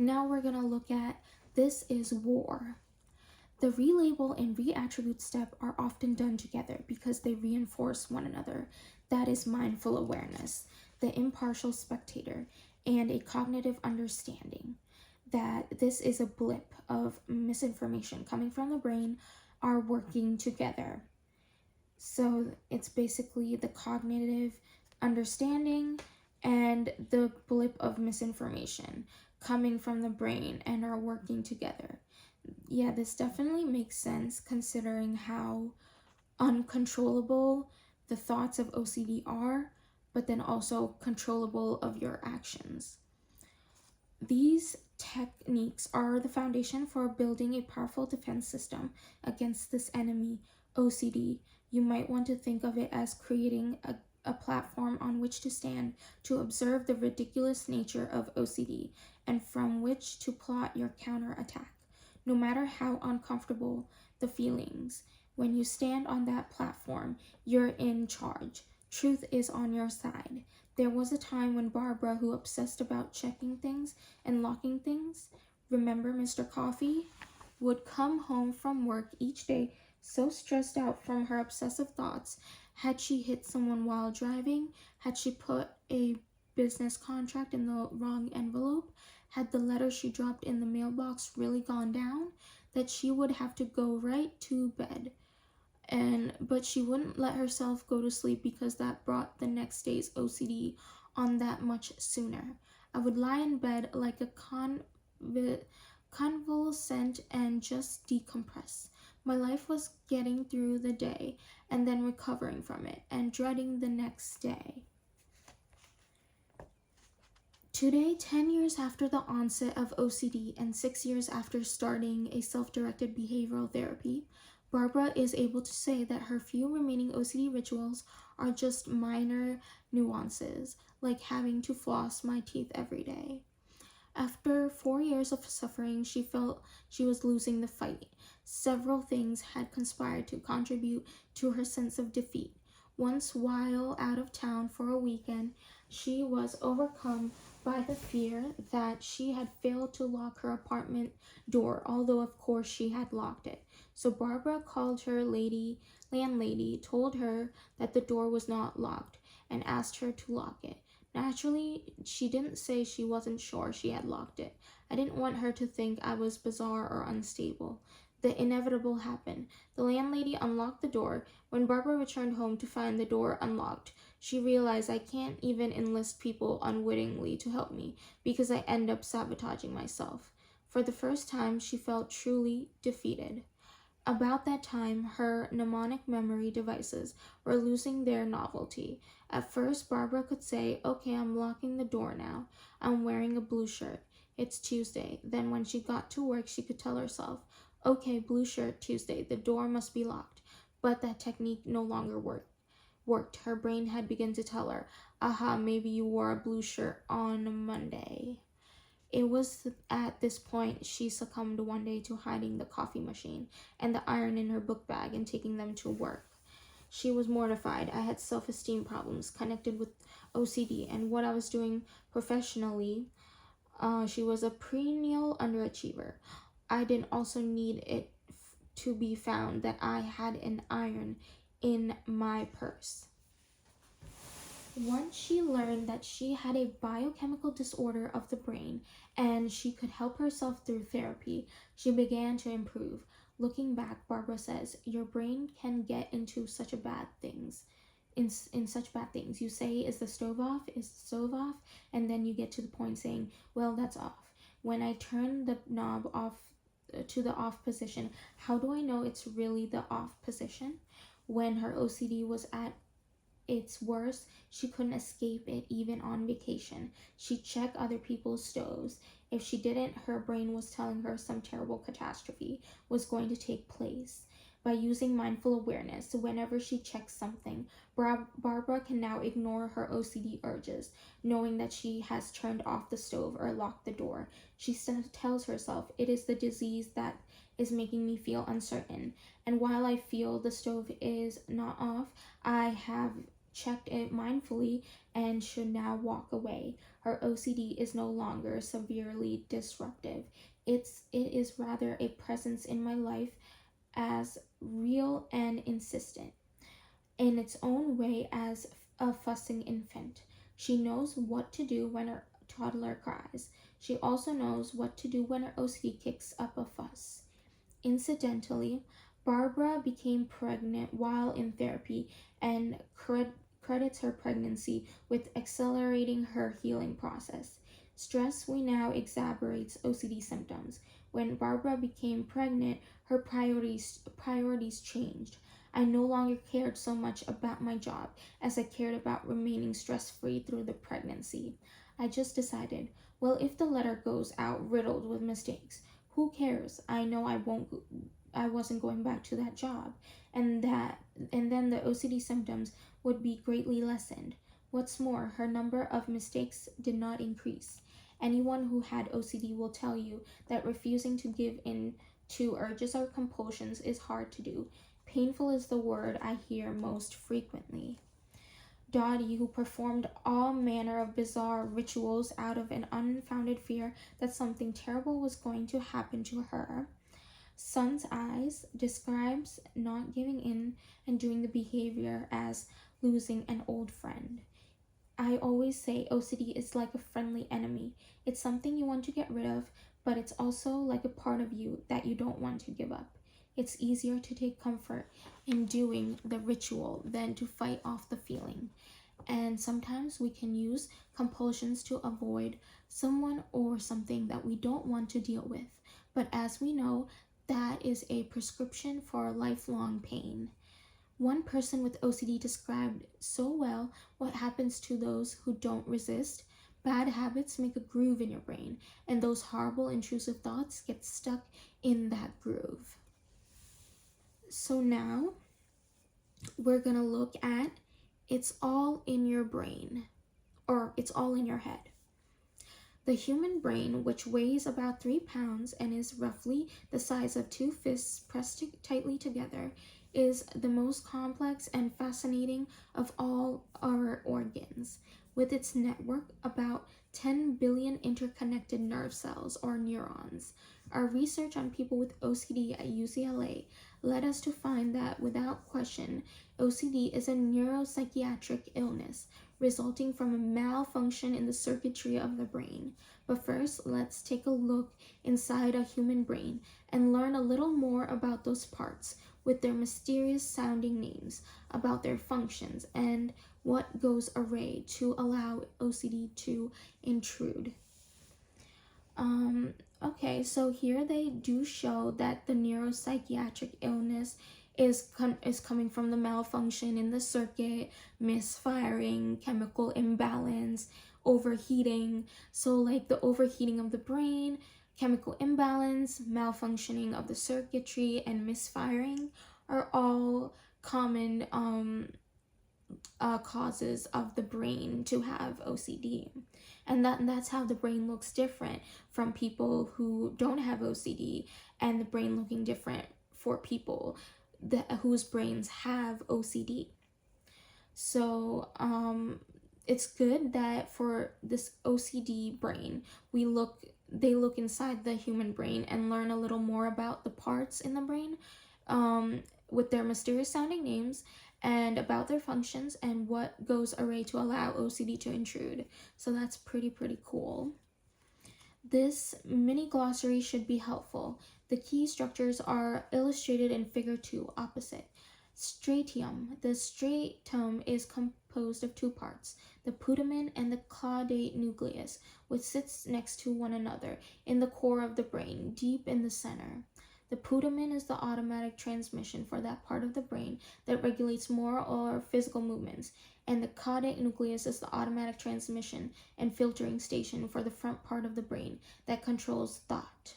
Now we're going to look at this is war. The relabel and reattribute step are often done together because they reinforce one another. That is mindful awareness, the impartial spectator, and a cognitive understanding that this is a blip of misinformation coming from the brain are working together. So it's basically the cognitive understanding and the blip of misinformation coming from the brain and are working together. Yeah, this definitely makes sense considering how uncontrollable the thoughts of OCD are, but then also controllable of your actions. These techniques are the foundation for building a powerful defense system against this enemy, OCD. You might want to think of it as creating a platform on which to stand to observe the ridiculous nature of OCD and from which to plot your counterattack. No matter how uncomfortable the feelings, when you stand on that platform, you're in charge. Truth is on your side. There was a time when Barbara, who obsessed about checking things and locking things, remember Mr. Coffee, would come home from work each day so stressed out from her obsessive thoughts. Had she hit someone while driving? Had she put a business contract in the wrong envelope? Had the letter she dropped in the mailbox really gone down? That she would have to go right to bed. But she wouldn't let herself go to sleep because that brought the next day's OCD on that much sooner. I would lie in bed like a convalescent and just decompress. My life was getting through the day and then recovering from it and dreading the next day. Today, 10 years after the onset of OCD and 6 years after starting a self-directed behavioral therapy, Barbara is able to say that her few remaining OCD rituals are just minor nuances, like having to floss my teeth every day. After 4 years of suffering, she felt she was losing the fight. Several things had conspired to contribute to her sense of defeat. Once, while out of town for a weekend, she was overcome by the fear that she had failed to lock her apartment door, although of course she had locked it. So Barbara called her landlady, told her that the door was not locked, and asked her to lock it. Naturally, she didn't say she wasn't sure she had locked it. I didn't want her to think I was bizarre or unstable. The inevitable happened. The landlady unlocked the door. When Barbara returned home to find the door unlocked, she realized I can't even enlist people unwittingly to help me because I end up sabotaging myself. For the first time, she felt truly defeated. About that time, her mnemonic memory devices were losing their novelty. At first, Barbara could say, "Okay, I'm locking the door now. I'm wearing a blue shirt. It's Tuesday." Then when she got to work, she could tell herself, "Okay, blue shirt, Tuesday. The door must be locked." But that technique no longer worked. Her brain had begun to tell her, "Aha, maybe you wore a blue shirt on Monday." It was at this point she succumbed one day to hiding the coffee machine and the iron in her book bag and taking them to work. She was mortified. I had self-esteem problems connected with OCD and what I was doing professionally. She was a perennial underachiever. I didn't also need it to be found that I had an iron in my purse. Once she learned that she had a biochemical disorder of the brain and she could help herself through therapy, she began to improve. Looking back, Barbara says, "Your brain can get into such bad things. In such bad things. You say, is the stove off? Is the stove off? And then you get to the point saying, well, that's off. When I turn the knob off to the off position, how do I know it's really the off position?" When her OCD was at its worst, she couldn't escape it even on vacation. She'd check other people's stoves. If she didn't, her brain was telling her some terrible catastrophe was going to take place. By using mindful awareness, whenever she checks something, Barbara can now ignore her OCD urges, knowing that she has turned off the stove or locked the door. She tells herself, "It is the disease that is making me feel uncertain. And while I feel the stove is not off, I have checked it mindfully and should now walk away." her OCD is no longer severely disruptive. It is rather a presence in my life as real and insistent in its own way as a fussing infant. She knows what to do when her toddler cries. She also knows what to do when her OCD kicks up a fuss. Incidentally, Barbara became pregnant while in therapy and credits her pregnancy with accelerating her healing process. Stress we now exacerbates OCD symptoms. When Barbara became pregnant, her priorities changed. I no longer cared so much about my job as I cared about remaining stress-free through the pregnancy. I just decided, well, if the letter goes out riddled with mistakes, who cares? I know I wasn't going back to that job, and then the OCD symptoms would be greatly lessened. What's more, her number of mistakes did not increase. Anyone who had OCD will tell you that refusing to give in to urges or compulsions is hard to do. Painful is the word I hear most frequently. Dottie, who performed all manner of bizarre rituals out of an unfounded fear that something terrible was going to happen to her. Sun's eyes describes not giving in and doing the behavior as losing an old friend. I always say OCD is like a friendly enemy. It's something you want to get rid of, but it's also like a part of you that you don't want to give up. It's easier to take comfort in doing the ritual than to fight off the feeling. And sometimes we can use compulsions to avoid someone or something that we don't want to deal with. But as we know, that is a prescription for lifelong pain. One person with OCD described so well what happens to those who don't resist. Bad habits make a groove in your brain, and those horrible intrusive thoughts get stuck in that groove. So now we're going to look at it's all in your brain, or it's all in your head. The human brain, which weighs about 3 pounds and is roughly the size of 2 fists pressed tightly together, is the most complex and fascinating of all our organs. With its network about 10 billion interconnected nerve cells or neurons. Our research on people with OCD at UCLA led us to find that, without question, OCD is a neuropsychiatric illness resulting from a malfunction in the circuitry of the brain. But first, let's take a look inside a human brain and learn a little more about those parts with their mysterious sounding names, about their functions, and what goes awry to allow OCD to intrude. Okay, so here they do show that the neuropsychiatric illness is coming from the malfunction in the circuit, misfiring, chemical imbalance, overheating. So like the overheating of the brain, chemical imbalance, malfunctioning of the circuitry, and misfiring are all common causes of the brain to have OCD. And that's how the brain looks different from people who don't have OCD, and the brain looking different for people whose brains have OCD. So it's good that for this OCD brain, they look inside the human brain and learn a little more about the parts in the brain with their mysterious sounding names, and about their functions and what goes awry to allow OCD to intrude. So that's pretty cool. This mini glossary should be helpful. The key structures are illustrated in figure 2, opposite. Stratum. The stratum is composed of 2 parts, the putamen and the caudate nucleus, which sits next to one another in the core of the brain, deep in the center. The putamen is the automatic transmission for that part of the brain that regulates moral or physical movements, and the caudate nucleus is the automatic transmission and filtering station for the front part of the brain that controls thought.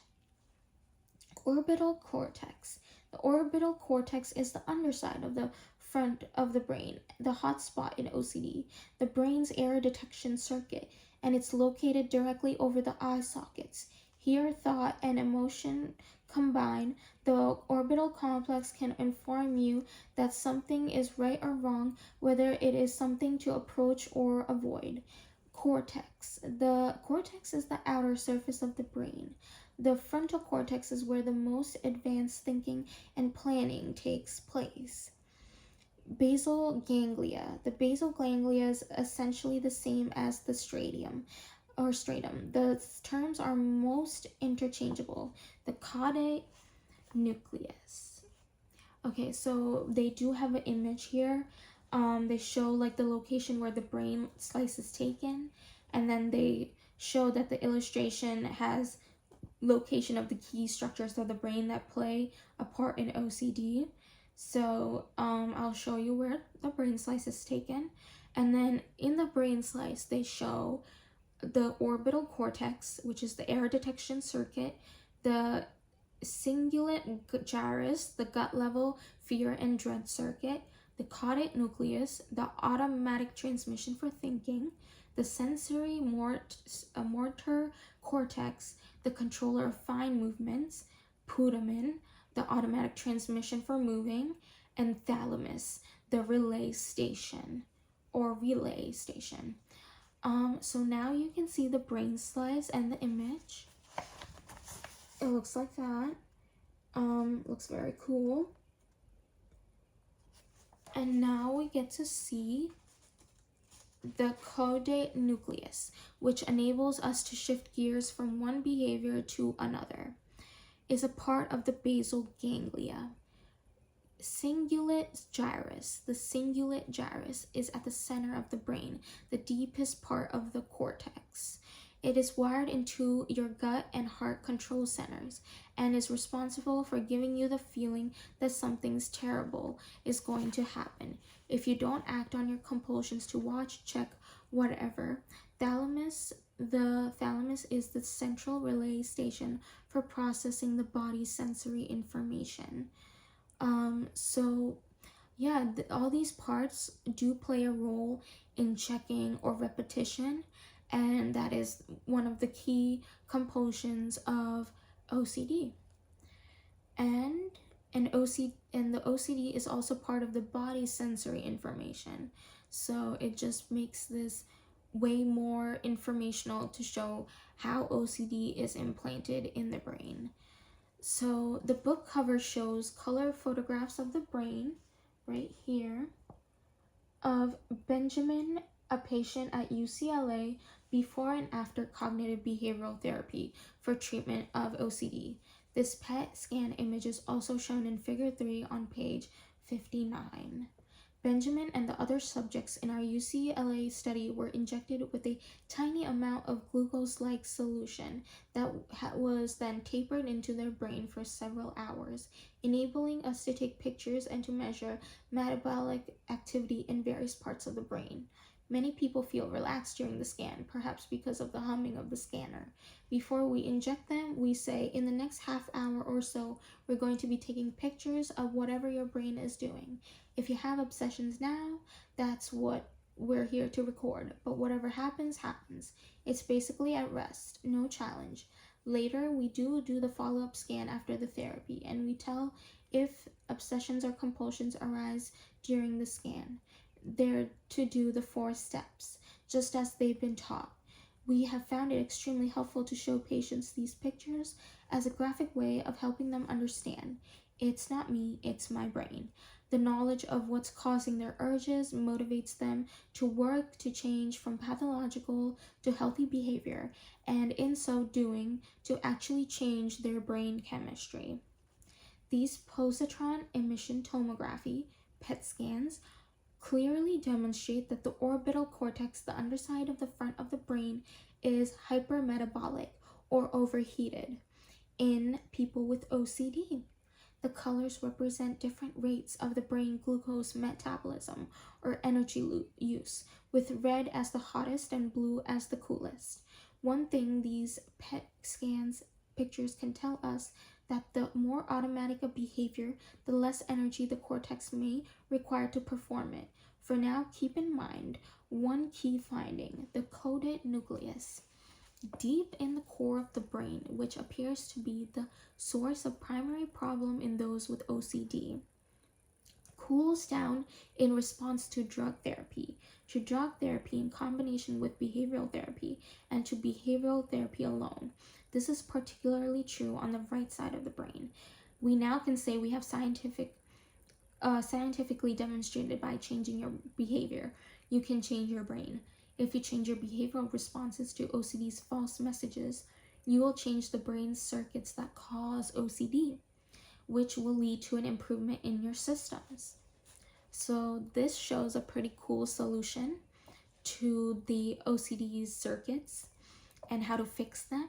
Orbital cortex. The orbital cortex is the underside of the front of the brain, the hot spot in OCD, the brain's error detection circuit, and it's located directly over the eye sockets. Here, thought and emotion combine. The orbital complex can inform you that something is right or wrong, whether it is something to approach or avoid. Cortex. The cortex is the outer surface of the brain. The frontal cortex is where the most advanced thinking and planning takes place. Basal ganglia. The basal ganglia is essentially the same as the stratum. The terms are most interchangeable. The caudate nucleus. Okay, so they do have an image here. They show like the location where the brain slice is taken, and then they show that the illustration has location of the key structures of the brain that play a part in OCD. So I'll show you where the brain slice is taken, and then in the brain slice they show the orbital cortex, which is the error detection circuit, the cingulate gyrus, the gut level fear and dread circuit, the caudate nucleus, the automatic transmission for thinking, the sensory motor cortex, the controller of fine movements, putamen, the automatic transmission for moving, and thalamus, the relay station. So now you can see the brain slice and the image. It looks like that. Looks very cool. And now we get to see the caudate nucleus, which enables us to shift gears from one behavior to another, is a part of the basal ganglia. Cingulate gyrus. The cingulate gyrus is at the center of the brain, the deepest part of the cortex. It is wired into your gut and heart control centers and is responsible for giving you the feeling that something's terrible is going to happen. If you don't act on your compulsions to watch, check, whatever. The thalamus is the central relay station for processing the body's sensory information. All these parts do play a role in checking or repetition, and that is one of the key compulsions of OCD. And the OCD is also part of the body's sensory information. So it just makes this way more informational to show how OCD is implanted in the brain. So the book cover shows color photographs of the brain, right here, of Benjamin, a patient at UCLA, before and after cognitive behavioral therapy for treatment of OCD. This PET scan image is also shown in figure 3 on page 59. Benjamin and the other subjects in our UCLA study were injected with a tiny amount of glucose-like solution that was then tapered into their brain for several hours, enabling us to take pictures and to measure metabolic activity in various parts of the brain. Many people feel relaxed during the scan, perhaps because of the humming of the scanner. Before we inject them, we say, in the next half hour or so, we're going to be taking pictures of whatever your brain is doing. If you have obsessions now, that's what we're here to record. But whatever happens, happens. It's basically at rest, no challenge. Later, we do the follow-up scan after the therapy, and we tell if obsessions or compulsions arise during the scan. They're to do the 4 steps, just as they've been taught. We have found it extremely helpful to show patients these pictures as a graphic way of helping them understand. It's not me, it's my brain. The knowledge of what's causing their urges motivates them to work to change from pathological to healthy behavior, and in so doing, to actually change their brain chemistry. These positron emission tomography, PET scans, clearly demonstrate that the orbital cortex, the underside of the front of the brain, is hypermetabolic or overheated in people with OCD. The colors represent different rates of the brain glucose metabolism or energy use, with red as the hottest and blue as the coolest. One thing these PET scans pictures can tell us that the more automatic a behavior, the less energy the cortex may require to perform it. For now, keep in mind one key finding, the caudate nucleus, deep in the core of the brain, which appears to be the source of primary problem in those with OCD. cools down in response to drug therapy in combination with behavioral therapy, and to behavioral therapy alone. This is particularly true on the right side of the brain. We now can say we have scientifically demonstrated by changing your behavior, you can change your brain. If you change your behavioral responses to OCD's false messages, you will change the brain's circuits that cause OCD, which will lead to an improvement in your systems. So this shows a pretty cool solution to the OCD circuits and how to fix them.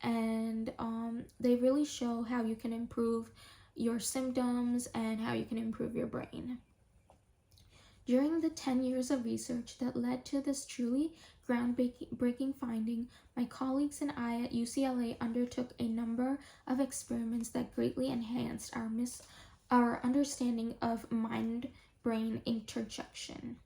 And they really show how you can improve your symptoms and how you can improve your brain. During the 10 years of research that led to this truly groundbreaking finding, my colleagues and I at UCLA undertook a number of experiments that greatly enhanced our understanding of mind-brain interaction.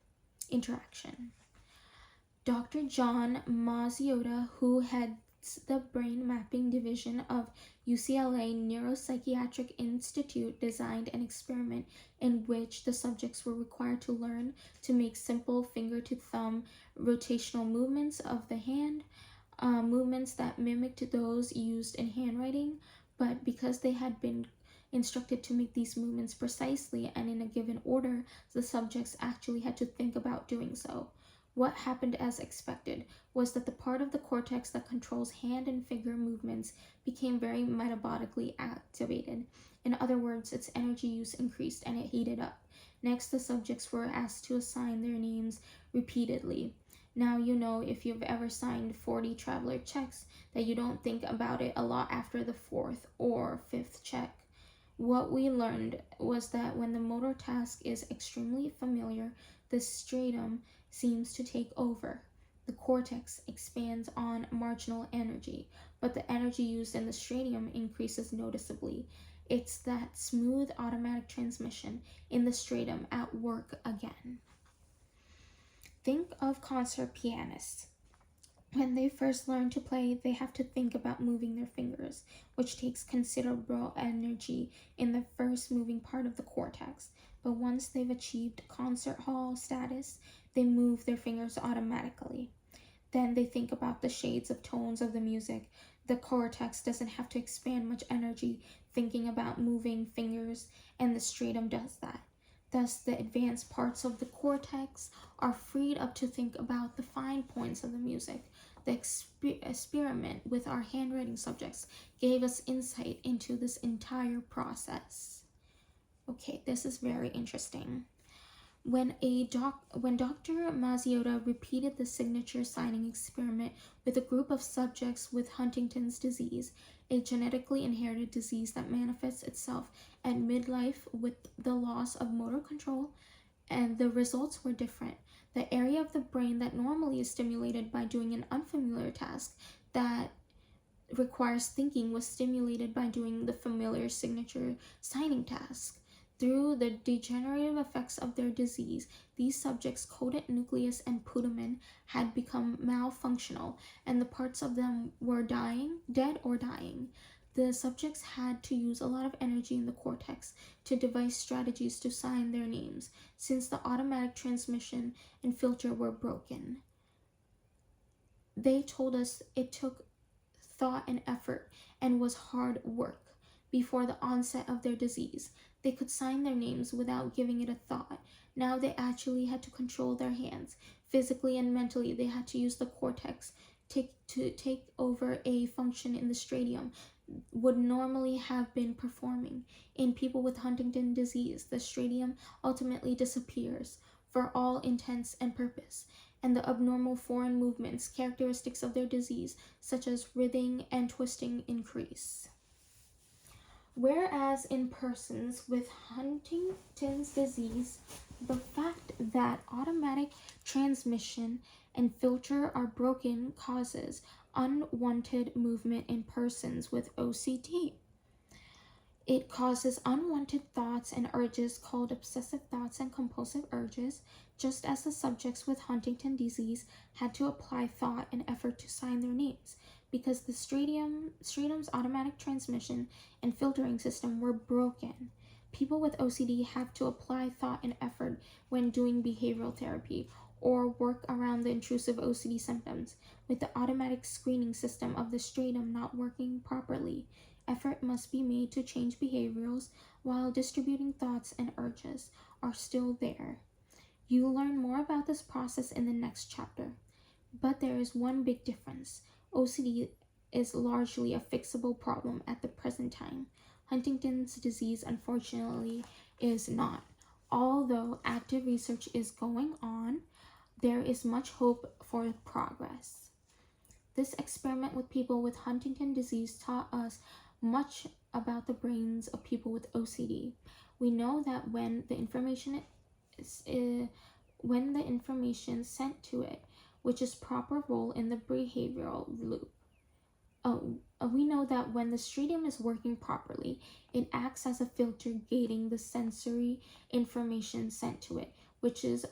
Dr. John Mazziota, who heads the brain mapping division of UCLA Neuropsychiatric Institute, designed an experiment in which the subjects were required to learn to make simple finger-to-thumb rotational movements of the hand, movements that mimicked those used in handwriting, but because they had been instructed to make these movements precisely and in a given order, the subjects actually had to think about doing so. What happened as expected was that the part of the cortex that controls hand and finger movements became very metabolically activated. In other words, its energy use increased and it heated up. Next, the subjects were asked to assign their names repeatedly. Now you know, if you've ever signed 40 traveler checks, that you don't think about it a lot after the 4th or 5th check. What we learned was that when the motor task is extremely familiar, the striatum seems to take over. The cortex expands on marginal energy, but the energy used in the striatum increases noticeably. It's that smooth automatic transmission in the striatum at work again. Think of concert pianists. When they first learn to play, they have to think about moving their fingers, which takes considerable energy in the first moving part of the cortex. But once they've achieved concert hall status, they move their fingers automatically. Then they think about the shades of tones of the music. The cortex doesn't have to expand much energy thinking about moving fingers, and the striatum does that. Thus, the advanced parts of the cortex are freed up to think about the fine points of the music. The experiment with our handwriting subjects gave us insight into this entire process. Okay, this is very interesting. When Dr. Mazziota repeated the signature signing experiment with a group of subjects with Huntington's disease, a genetically inherited disease that manifests itself at midlife with the loss of motor control, and the results were different. The area of the brain that normally is stimulated by doing an unfamiliar task that requires thinking was stimulated by doing the familiar signature signing task. Through the degenerative effects of their disease, these subjects' caudate nucleus and putamen had become malfunctional, and the parts of them were dead or dying. The subjects had to use a lot of energy in the cortex to devise strategies to sign their names, since the automatic transmission and filter were broken. They told us it took thought and effort and was hard work. Before the onset of their disease, they could sign their names without giving it a thought. Now they actually had to control their hands. Physically and mentally, they had to use the cortex to take over a function in the striatum would normally have been performing. In people with Huntington disease, the striatum ultimately disappears for all intents and purpose, and the abnormal foreign movements characteristics of their disease, such as writhing and twisting, increase. Whereas in persons with Huntington's disease, the fact that automatic transmission and filter are broken causes unwanted movement in persons with OCD. It causes unwanted thoughts and urges called obsessive thoughts and compulsive urges, just as the subjects with Huntington disease had to apply thought and effort to sign their names, because the striatum's automatic transmission and filtering system were broken. People with OCD have to apply thought and effort when doing behavioral therapy or work around the intrusive OCD symptoms. With the automatic screening system of the stratum not working properly, effort must be made to change behaviors while distributing thoughts and urges are still there. You'll learn more about this process in the next chapter. But there is one big difference. OCD is largely a fixable problem at the present time. Huntington's disease, unfortunately, is not. Although active research is going on, there is much hope for progress. This experiment with people with Huntington disease taught us much about the brains of people with OCD. We know that when the information sent to it, which is proper role in the behavioral loop. We know that when the stratum is working properly, it acts as a filter gating the sensory information sent to it, which is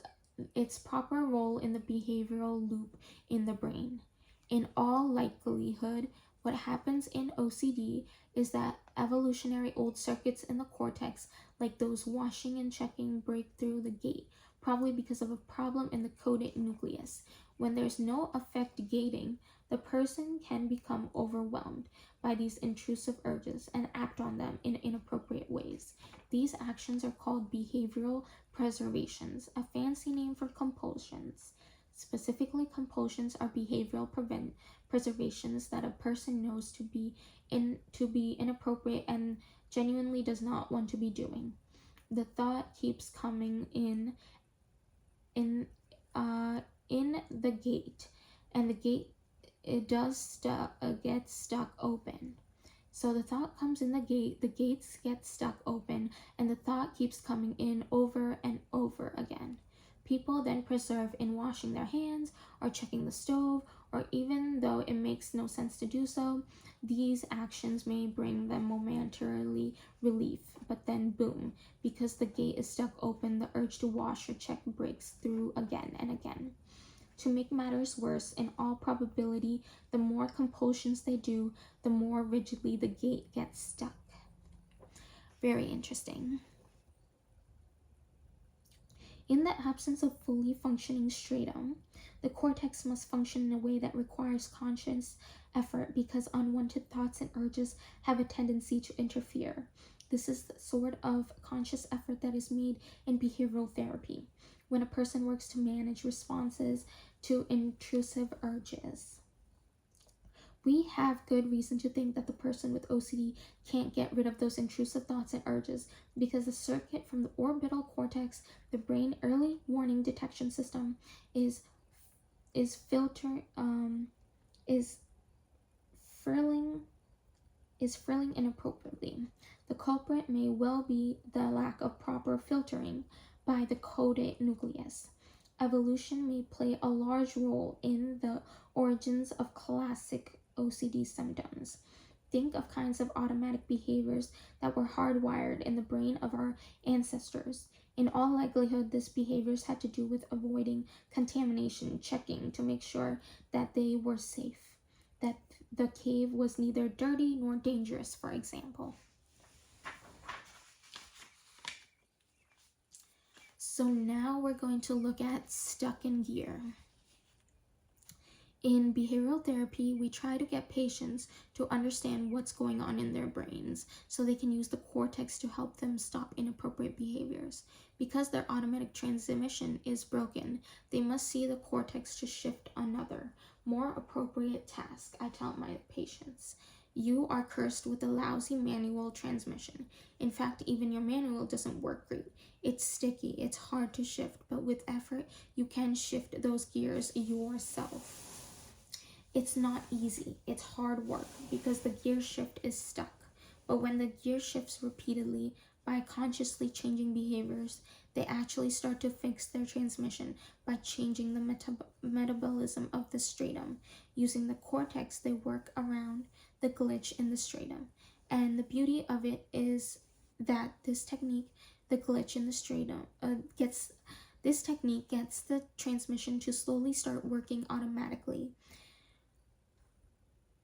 its proper role in the behavioral loop in the brain. In all likelihood, what happens in OCD is that evolutionary old circuits in the cortex, like those washing and checking, break through the gate, probably because of a problem in the caudate nucleus. When there's no effect gating, the person can become overwhelmed by these intrusive urges and act on them in inappropriate ways. These actions are called behavioral preservations, a fancy name for compulsions. Specifically, compulsions are behavioral preservations that a person knows to be inappropriate and genuinely does not want to be doing. The thought keeps coming in the gate, and the gate gets stuck open. So the thought comes in the gates get stuck open, and the thought keeps coming in over and over again. People then persevere in washing their hands or checking the stove, or even though it makes no sense to do so, these actions may bring them momentarily relief, but then boom, because the gate is stuck open, the urge to wash or check breaks through again and again. To make matters worse, in all probability, the more compulsions they do, the more rigidly the gate gets stuck. Very interesting. In the absence of fully functioning stratum, the cortex must function in a way that requires conscious effort because unwanted thoughts and urges have a tendency to interfere. This is the sort of conscious effort that is made in behavioral therapy when a person works to manage responses to intrusive urges. We have good reason to think that the person with OCD can't get rid of those intrusive thoughts and urges because the circuit from the orbital cortex, the brain early warning detection system, is frilling inappropriately. The culprit may well be the lack of proper filtering by the caudate nucleus. Evolution may play a large role in the origins of classic OCD symptoms. Think of kinds of automatic behaviors that were hardwired in the brain of our ancestors. In all likelihood, these behaviors had to do with avoiding contamination, checking to make sure that they were safe, that the cave was neither dirty nor dangerous, for example. So now we're going to look at stuck in gear. In behavioral therapy, we try to get patients to understand what's going on in their brains so they can use the cortex to help them stop inappropriate behaviors. Because their automatic transmission is broken, they must see the cortex to shift another, more appropriate task. I tell my patients, you are cursed with a lousy manual transmission. In fact, even your manual doesn't work great. It's sticky, it's hard to shift, but with effort, you can shift those gears yourself. It's not easy, it's hard work because the gear shift is stuck. But when the gear shifts repeatedly by consciously changing behaviors, they actually start to fix their transmission by changing the metabolism of the stratum. Using the cortex, they work around the glitch in the stratum. And the beauty of it is that this technique, the glitch in the stratum, gets the transmission to slowly start working automatically.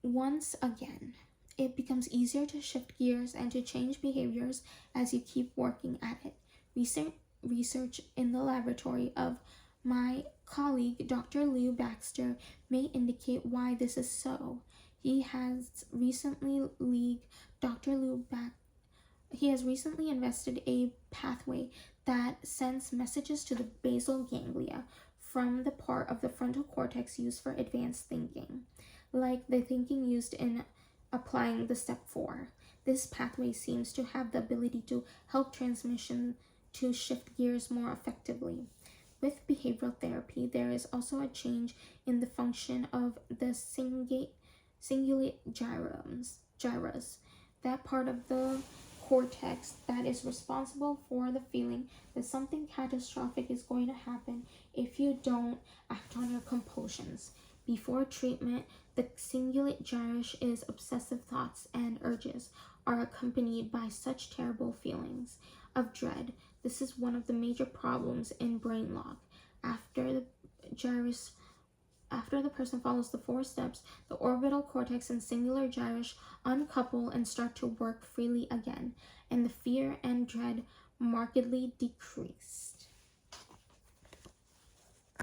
Once again, it becomes easier to shift gears and to change behaviors as you keep working at it. Research in the laboratory of my colleague, Dr. Lou Baxter, may indicate why this is so. He has recently invested a pathway that sends messages to the basal ganglia from the part of the frontal cortex used for advanced thinking, like the thinking used in applying the step 4. This pathway seems to have the ability to help transmission to shift gears more effectively. With behavioral therapy, there is also a change in the function of the cingulate gyrus, that part of the cortex that is responsible for the feeling that something catastrophic is going to happen if you don't act on your compulsions. Before treatment, the cingulate gyrus is obsessive thoughts and urges are accompanied by such terrible feelings of dread. This is one of the major problems in brain lock. After the person follows the 4 steps, the orbital cortex and cingulate gyrus uncouple and start to work freely again, and the fear and dread markedly decreased.